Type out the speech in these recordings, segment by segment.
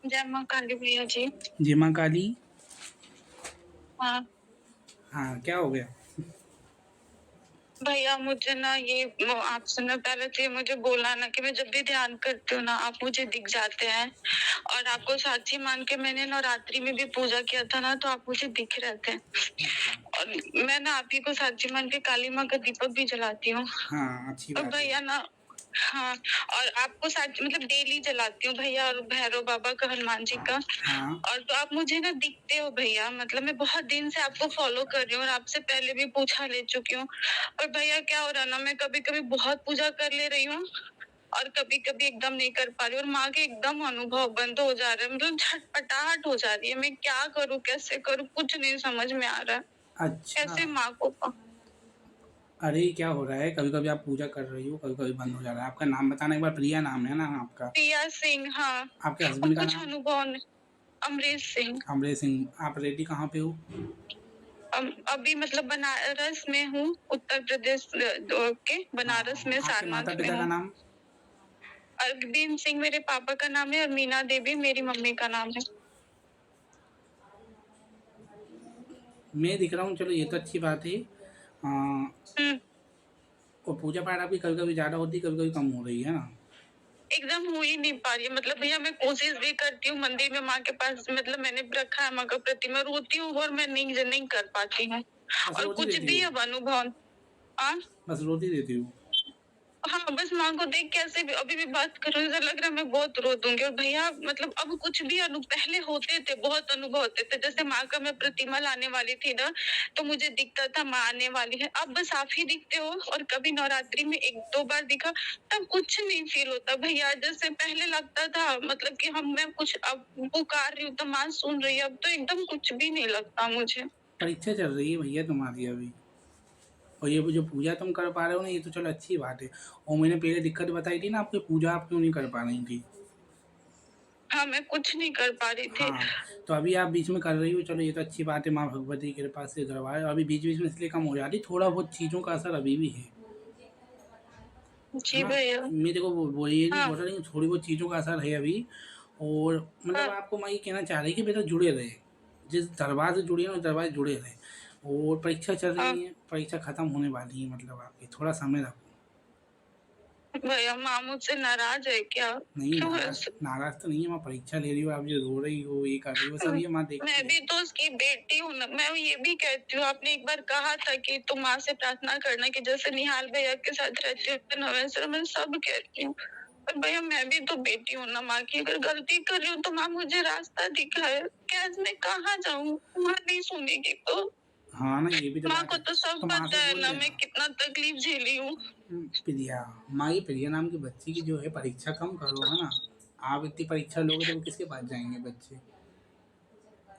जय माँ काली भैया जी। जय माँ काली। हाँ हाँ, क्या हो गया? भैया, मुझे ना ये आपसे ना पहले तो ये मुझे बोला ना कि मैं जब भी ध्यान करती हूँ ना आप मुझे दिख जाते हैं। और आपको साक्षी मान के मैंने नवरात्रि में भी पूजा किया था ना, तो आप मुझे दिख रहे थे। अच्छा। और मैं ना आप ही को साक्षी मान के काली माँ का दीपक भी जलाती हूँ। हाँ, अच्छी और बात है। भैया ना, हाँ, और आपको साथ मतलब डेली जलाती हूँ भैया, और भैरव बाबा का, हनुमान जी का। हाँ। और तो आप मुझे ना दिखते हो भैया, मतलब मैं बहुत दिन से आपको फॉलो कर रही हूँ और आपसे पहले भी पूछा ले चुकी हूँ। और भैया क्या हो रहा ना, मैं कभी कभी बहुत पूजा कर ले रही हूँ और कभी कभी एकदम नहीं कर पा रही हूँ, और माँ के एकदम अनुभव बंद हो जा रहा है, मतलब छटपटाहट हो जा रही है। मैं क्या करूँ, कैसे करूँ, कुछ नहीं समझ में आ रहा है। अच्छा। कैसे माँ को अरे, क्या हो रहा है? कभी-कभी आप पूजा कर रही हो, कभी-कभी बंद हो जा रहा है। आपका नाम बताना एक बार। प्रिया नाम है ना आपका? प्रिया सिंह, हाँ। आपके और हस्बैंड का कुछ नाम? अनुभव नहीं। अमरीश सिंह। अमरेश सिंह। आप रहती कहाँ पे हो? अभी मतलब बनारस में हूँ, उत्तर प्रदेश के बनारस में आपके सारनाथ में माता-पिता का हूँ। नाम? अरविंद सिंह मेरे पापा का नाम है और मीना देवी मेरी मम्मी का नाम है। मैं दिख रहा हूँ, चलो ये तो अच्छी बात है। हम्म। और पूजा-पाठ आपकी कभी-कभी ज़्यादा होती है, कभी-कभी कम हो रही है ना? एकदम हो ही नहीं पा रही है, मतलब भैया मैं कोशिश भी करती हूँ मंदिर में माँ के पास, मतलब मैंने रखा है माँ का प्रतिमा, रोती हूँ और मैं नहीं कर पाती हूँ। बस और रोती कुछ रहती भी हो? अब अनुभव। हाँ, बस रोती रहती हो? हाँ, बस माँ को देख के ऐसे भी अभी भी बात कर रही हूँ, ऐसा लग रहा है मैं बहुत रो दूंगी। और भैया मतलब अब कुछ भी पहले होते थे, बहुत अनुभव होते थे। जैसे माँ का मैं प्रतिमा लाने वाली थी ना, तो मुझे दिखता था माँ आने वाली है। अब बस आप ही दिखते हो, और कभी नवरात्रि में एक दो बार दिखा, तब कुछ नहीं फील होता भैया। जैसे पहले लगता था मतलब कि मैं कुछ अब पुकार रही हूँ तो माँ सुन रही है, अब तो एकदम कुछ भी नहीं लगता मुझे। परीक्षा चल रही है भैया तुम्हारी अभी। और ये जो पूजा तुम कर पा रहे हो ना, ये तो चलो अच्छी बात है। और मैंने पहले दिक्कत बताई थी ना आपकी, पूजा आप क्यों नहीं कर पा रही थी? हाँ, मैं कुछ नहीं कर पा रही थी। हाँ, तो अभी आप बीच में कर रही हो, चलो ये तो अच्छी बात है, माँ भगवती की कृपा से करवा रहे हो। अभी बीच-बीच में इसलिए कम हो जाती, थोड़ा बहुत चीज़ों का असर अभी भी है जी ना? भैया। मैं देखो वो ये नहीं हाँ, बोल रहा, लेकिन थोड़ी बहुत चीज़ों का असर है अभी। और मतलब हाँ। आपको मैं ये कहना चाह रही कि बेटा जुड़े रहे, जिस दरबार से जुड़े हैं उस दरबार से जुड़े रहे। और परीक्षा चल हाँ रही है, परीक्षा खत्म होने वाली है, मतलब आपकी थोड़ा समय रखो। भैया, माँ मुझसे नाराज है क्या? नहीं, क्यों नाराज ऐसे? नाराज तो नहीं है, मैं परीक्षा ले रही हूँ, आप जो रो रही हो, ये कर रही हो, सब ये माँ देखती मैं है। भी तो उसकी बेटी हूँ ना। मैं ये भी कहती हूँ, आपने एक बार कहा था कि तुम माँ से प्रार्थना करना कि जैसे निहाल भैया के साथ रहती हूँ ना, वैसे मैं सब कहती हूँ। पर भैया मैं भी तो बेटी हूँ ना माँ की, अगर गलती कर रही हूँ तो माँ मुझे रास्ता दिखाए। क्या मैं कहाँ जाऊँ? माँ नहीं सुनेगी तो? हाँ ना, ये भी तो माँ बात को है। तो सब तो माँ से पता है बोल ना, मैं देना। कितना तकलीफ झेली हूँ। प्रिया, माँ ये प्रिया नाम की बच्ची की जो है परीक्षा कम करो, है ना? आप इतनी परीक्षा लोगे तो वो किसके पास जाएंगे बच्चे?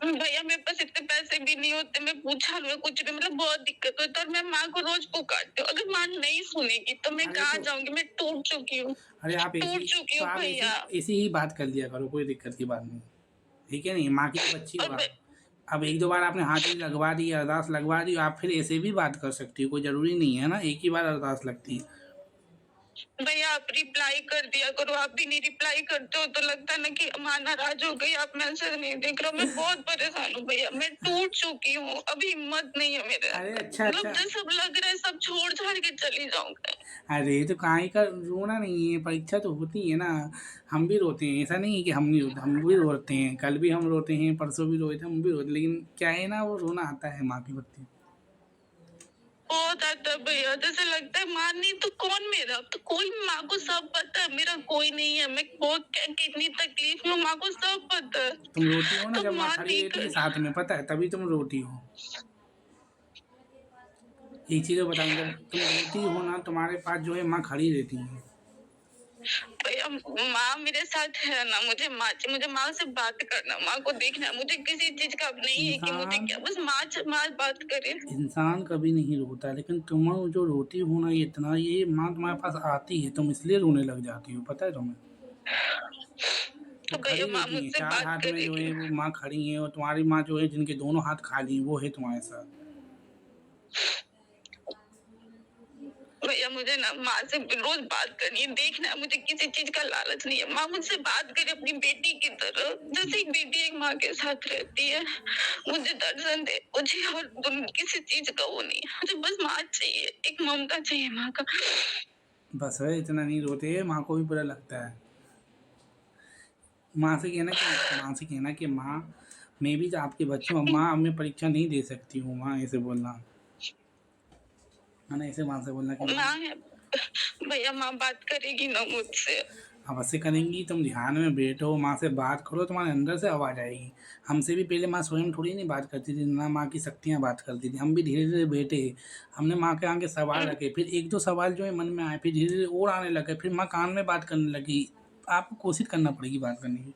भैया मेरे पास इतने पैसे भी नहीं होते, मैं पूछा लूँ कुछ भी, मतलब बहुत दिक्कत होती है। और मैं माँ को रोज पुकारती हूँ, अगर माँ नहीं सुनेगी तो मैं अरे कहाँ तो जाऊंगी? मैं टूट चुकी हूँ। अरे आप टूट ऐसी चुकी तो हूँ आप ऐसी भैया। ऐसी ही बात कर लिया करो, कोई दिक्कत की बात नहीं। ठीक है, नहीं माँ की तो बच्ची हो और आप। अब एक दो बार आपने हाजिरी लगवा दी, अरदास लगवा दी, आप फिर ऐसे भी बात कर सकती हो, कोई ज़रूरी नहीं है ना एक ही बार अरदास लगती है। भैया आप रिप्लाई कर दिया करो, आप भी नहीं रिप्लाई करते हो तो लगता है ना कि माँ नाराज हो गई, आप मैसेज नहीं देख रहे हो। मैं बहुत परेशान हूँ भैया, मैं टूट चुकी हूँ, अभी हिम्मत नहीं है मेरे अरे अंदर। अच्छा मतलब अच्छा। जैसे सब लग रहा है सब छोड़ छाड़ के चली जाऊंगा। अरे तो काहे का रोना नहीं है, परीक्षा तो होती है ना। हम भी रोते हैं, ऐसा नहीं है कि हम नहीं रोते, हम भी रोते हैं, कल भी हम रोते हैं, परसों भी रोए थे, हम भी रोते, लेकिन क्या है ना, वो रोना आता है माँ के प्रति। बहुत आता है भैया, जैसे लगता है माँ नहीं तो कौन मेरा, तो कोई, माँ को सब पता है मेरा कोई नहीं है, मैं बहुत कितनी तकलीफ में, माँ को सब पता है। तुम रोती हो ना तो जब माँ माँ खड़ी नहीं रहती है कर। साथ में, पता है, तभी तुम रोती हो। एक चीज़ बताऊँ, जब तुम रोती हो ना, तुम्हारे पास जो है माँ खड़ी रहती है। भैया माँ मेरे साथ है ना, मुझे माँ से बात करना, माँ को देखना है। मुझे किसी चीज का अब नहीं है कि मुझे इंसान क्या, बस माँ बात करे। इंसान कभी नहीं रोता, लेकिन तुम जो रोती हो ना, ये इतना, ये माँ तुम्हारे पास आती है, तुम इसलिए रोने लग जाती हो, पता है तुम्हें? वो तो भैया खड़ी माँ रहती हैं, मुझसे चार बात हाथ में जो करेगी। है वो माँ खड़ी हैं, और तुम्हारी माँ जो है जिनके दोनों हाथ खाली हैं, वो है तुम्हारे साथ। भैया मुझे ना माँ से रोज बात करनी है, देखना है, मुझे किसी चीज का लालच नहीं है। माँ मुझसे बात करे अपनी बेटी की तरह, जैसे एक बेटी एक माँ के साथ रहती है। मुझे दर्शन दे मुझे, और किसी चीज का वो नहीं है। मुझे बस माँ चाहिए, एक ममता चाहिए माँ का। बस है, इतना नहीं रोते, माँ को भी बुरा लगता है। माँ से कहना कि माँ, मैं भी तो आपकी बच्ची हूँ, माँ अब मैं परीक्षा नहीं दे सकती हूँ, माँ ऐसे बोलना है ना, ऐसे माँ से बोलना कि माँ। माँ है भैया, माँ बात करेगी ना मुझसे। अब ऐसे करेंगी, तुम ध्यान में बैठो, माँ से बात करो, तुम्हारे अंदर से आवाज़ आएगी। हमसे भी पहले माँ स्वयं थोड़ी नहीं बात करती थी ना, माँ की शक्तियाँ बात करती थी। हम भी धीरे धीरे बैठे, हमने माँ के आगे सवाल रखे, फिर एक दो सवाल जो है मन में आए, फिर धीरे धीरे और आने लगे, फिर माँ कान में बात करने लगी। आपको कोशिश करना पड़ेगी बात करने की।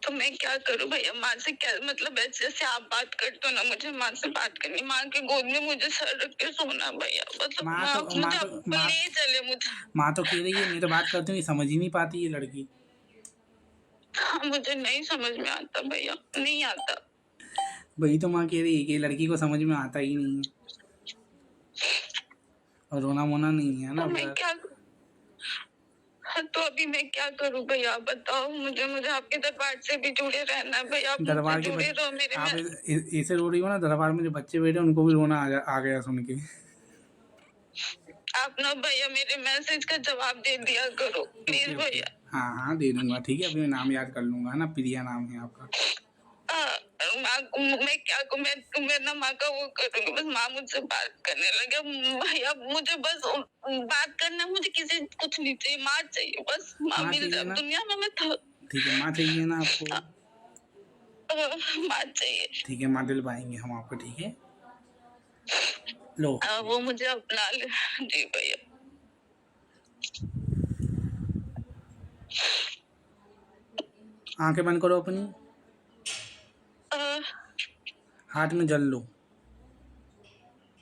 तो मैं क्या करूं भैया, माँ से क्या मतलब ऐसे जैसे आप बात करते हो ना, मुझे माँ से बात करनी, माँ के गोद में मुझे सर रख के सोना भैया, मतलब माँ मुझे आप ले चले मुझे। माँ तो कह रही है मैं तो बात करती हूँ, ये समझ ही नहीं पाती ये लड़की। हाँ, मुझे नहीं समझ में आता भैया, नहीं आता। वही तो माँ कह रही है कि लड़की को समझ में आता ही नहीं है, और रोना मोना नहीं है ना। तो मैं क्या, हाँ, तो अभी मैं क्या करूं भैया, आप बताओ मुझे। मुझे आपके दरबार से भी जुड़े रहना है भैया, आप मुझसे दरबार के जुड़े रहो मेरे आप में। ऐसे रो रही हो ना, दरबार में जो बच्चे बैठे हैं उनको भी रोना आ गया सुन के। आप ना भैया मेरे मैसेज का जवाब दे दिया करो प्लीज ओके ओके, भैया। हाँ हाँ दे दूंगा, ठीक है, अभी मैं नाम याद कर लूंगा, है ना, प्रिया नाम है आपका। मैं क्या कहूँ, मैं ना माँ का वो करूंगी, बस माँ मुझसे बात करने लगे भैया। मुझे बस बात करना, मुझे किसी कुछ नहीं चाहिए, माँ चाहिए बस। माँ माँ मिल चाहिए जाए ना, दुनिया में, मैं तो ठीक है, माँ चाहिए ना आपको, माँ चाहिए। ठीक है, माँ दिलवाएंगे हम आपको, ठीक है। लो वो मुझे अपना ले। जी भैया। आंखें बंद करो अपनी, अ, हाथ में जल लो।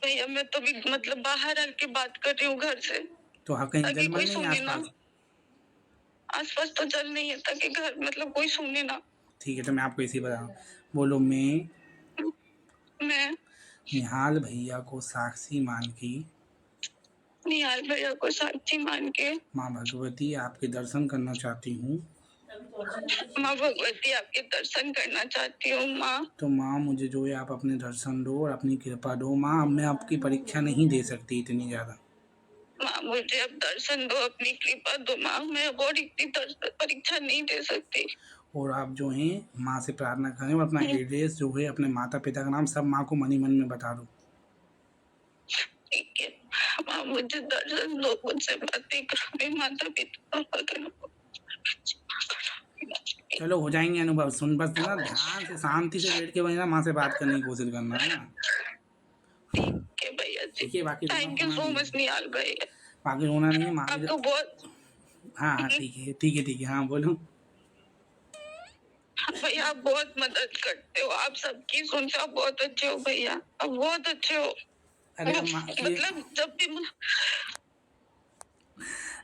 भैया मैं तो भी मतलब बाहर आके बात कर रही हूँ घर से, तो हाँ, कहीं ताकि जलमल कोई नहीं है सुने ना। आसपास? आसपास तो जल नहीं है, ताकि घर मतलब कोई सुने ना। ठीक है, तो मैं आपको इसी बता रहा हूँ, बोलो मैं मैं निहाल भैया को साक्षी मान के, निहाल भैया को साक्षी मान के, माँ भगवती आपके दर्शन करना चाहती हूँ। माँ भगवती आपके दर्शन करना चाहती हूँ। माँ, तो माँ मुझे जो है आप अपने दर्शन दो और अपनी कृपा दो। माँ, अब मैं आपकी परीक्षा नहीं दे सकती इतनी ज़्यादा। माँ मुझे अब दर्शन दो, अपनी कृपा दो माँ, मैं अब और इतनी परीक्षा नहीं दे सकती। और आप जो हैं माँ से प्रार्थना करें और अपना एड्रेस जो है, अपने माता पिता का नाम, सब माँ को मन ही मन में बता दो। ठीक है माँ, मुझे दर्शन दो, मुझसे बातें करो, मेरे माता पिता का नाम। चलो हो जाएंगे अनुभव, सुन बस ना, ध्यान से शांति से बैठ के वही ना माँ से बात करने की कोशिश करना, है ना। ठीक है भैया जी, ठीक है, बाकी रोना थैंक यू फोना सो नहीं है, मच निहाल भैया। बाकी रोना नहीं है माँ की। आपको बहुत हाँ हाँ ठीक है ठीक है ठीक है, हाँ बोलो। भैया, आप बहुत मदद करते हो, आप सबकी सुनते हो, आप बहुत अच्छे हो भैया, आप बहुत अच्छे हो। अरे अब माँ की, मतलब जब भी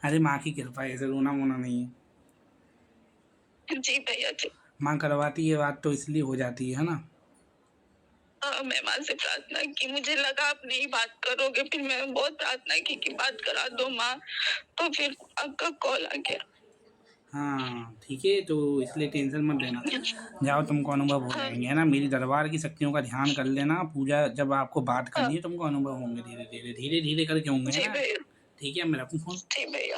अरे माँ की कृपा है, ऐसे रोना वोना नहीं है। जी भैया जी। माँ करवाती है बात तो इसलिए हो जाती है ना। मैं माँ से प्रार्थना की, मुझे लगा आप नहीं बात करोगे, फिर मैं बहुत प्रार्थना की कि बात करा दो माँ, तो फिर आपका कॉल आ गया। हाँ ठीक है, तो इसलिए टेंशन मत लेना, जाओ, तुमको अनुभव हो जाएंगे, है ना। मेरी दरबार की शक्तियों का ध्यान कर लेना, पूजा जब आपको बात करनी है तुमको अनुभव होंगे, धीरे धीरे धीरे धीरे करके होंगे, है जी ना। भैया। ठीक है, मैं रखूँ फोन। जी भैया।